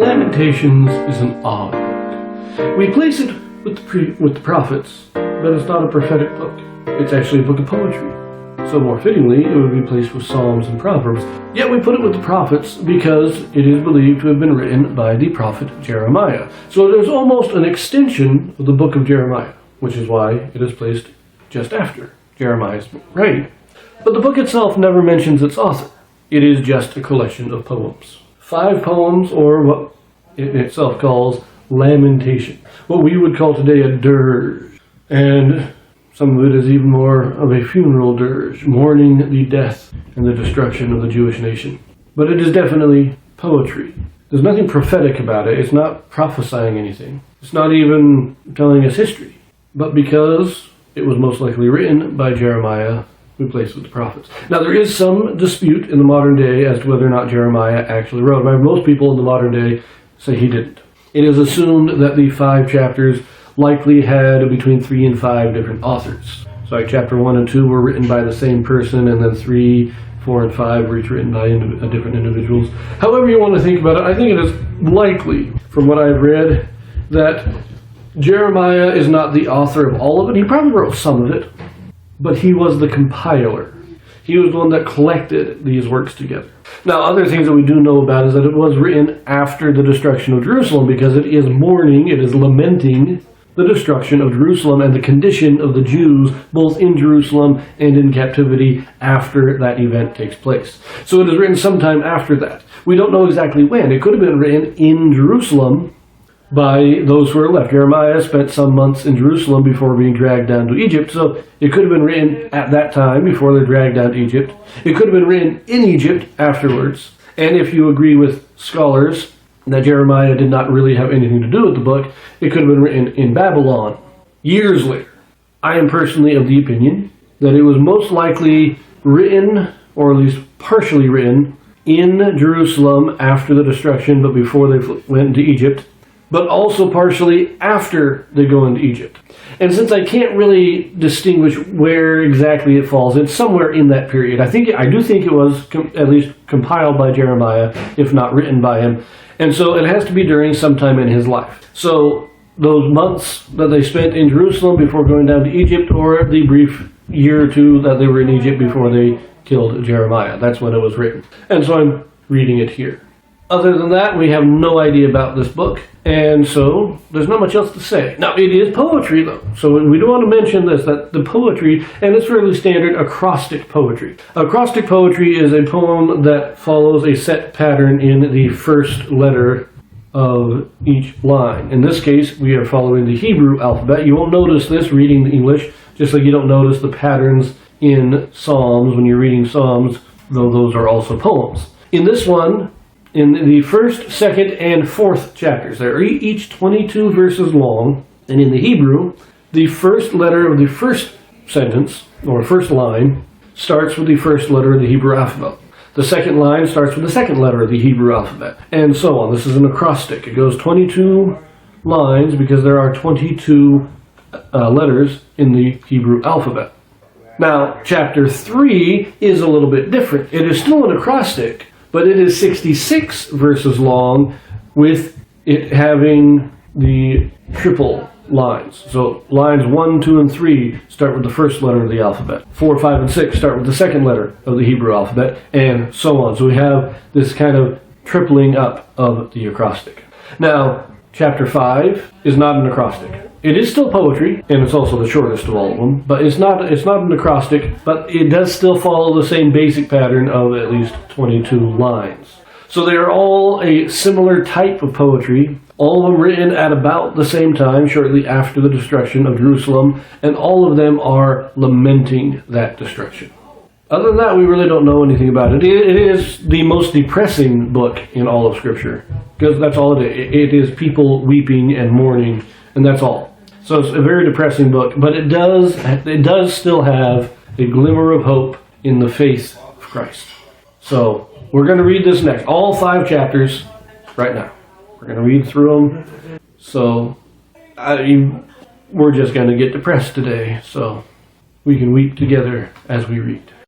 Lamentations is an odd book. We place it with the prophets, but it's not a prophetic book. It's actually a book of poetry. So more fittingly, it would be placed with Psalms and Proverbs. Yet we put it with the prophets because it is believed to have been written by the prophet Jeremiah. So there's almost an extension of the book of Jeremiah, which is why it is placed just after Jeremiah's writing. But the book itself never mentions its author. It is just a collection of poems. 5 poems, or what it itself calls lamentation. What we would call today a dirge. And some of it is even more of a funeral dirge, mourning the death and the destruction of the Jewish nation. But it is definitely poetry. There's nothing prophetic about it. It's not prophesying anything. It's not even telling us history. But because it was most likely written by Jeremiah, we place it with the prophets. Now, there is some dispute in the modern day as to whether or not Jeremiah actually wrote. Most people in the modern day say he didn't. It is assumed that the 5 chapters likely had between 3 and 5 different authors. So like chapter 1 and 2 were written by the same person, and then 3, 4, and 5 were each written by different individuals. However you want to think about it, I think it is likely, from what I've read, that Jeremiah is not the author of all of it. He probably wrote some of it, but he was the compiler. He was the one that collected these works together. Now, other things that we do know about is that it was written after the destruction of Jerusalem, because it is mourning, it is lamenting the destruction of Jerusalem and the condition of the Jews, both in Jerusalem and in captivity, after that event takes place. So it is written sometime after that. We don't know exactly when. It could have been written in Jerusalem by those who are left. Jeremiah spent some months in Jerusalem before being dragged down to Egypt, so it could have been written at that time before they're dragged down to Egypt. It could have been written in Egypt afterwards. And if you agree with scholars that Jeremiah did not really have anything to do with the book, it could have been written in Babylon years later. I am personally of the opinion that it was most likely written, or at least partially written, in Jerusalem after the destruction, but before they went into Egypt, but also partially after they go into Egypt. And since I can't really distinguish where exactly it falls, it's somewhere in that period. I do think it was at least compiled by Jeremiah, if not written by him. And so it has to be during some time in his life. So those months that they spent in Jerusalem before going down to Egypt, or the brief year or 2 that they were in Egypt before they killed Jeremiah. That's when it was written. And so I'm reading it here. Other than that, we have no idea about this book, and so there's not much else to say. Now, it is poetry, though, so we do want to mention this, that the poetry, and it's fairly standard acrostic poetry. Acrostic poetry is a poem that follows a set pattern in the first letter of each line. In this case, we are following the Hebrew alphabet. You won't notice this reading the English, just like you don't notice the patterns in Psalms when you're reading Psalms, though those are also poems. In this one, in the 1st, 2nd, and 4th chapters, they're each 22 verses long, and in the Hebrew, the first letter of the first sentence, or first line, starts with the first letter of the Hebrew alphabet. The second line starts with the second letter of the Hebrew alphabet, and so on. This is an acrostic. It goes 22 lines because there are 22 letters in the Hebrew alphabet. Now, chapter 3 is a little bit different. It is still an acrostic, but it is 66 verses long, with it having the triple lines. So lines 1, 2, and 3 start with the first letter of the alphabet. 4, 5, and 6 start with the second letter of the Hebrew alphabet, and so on. So we have this kind of tripling up of the acrostic. Now, chapter 5 is not an acrostic. It is still poetry, and it's also the shortest of all of them, but it's not an acrostic, but it does still follow the same basic pattern of at least 22 lines. So they are all a similar type of poetry, all of them written at about the same time, shortly after the destruction of Jerusalem, and all of them are lamenting that destruction. Other than that, we really don't know anything about it. It is the most depressing book in all of Scripture, because that's all it is. It is people weeping and mourning, and that's all. So it's a very depressing book, but it does still have a glimmer of hope in the faith of Christ. So we're going to read this next, all 5 chapters right now. We're going to read through them. So we're just going to get depressed today, so we can weep together as we read.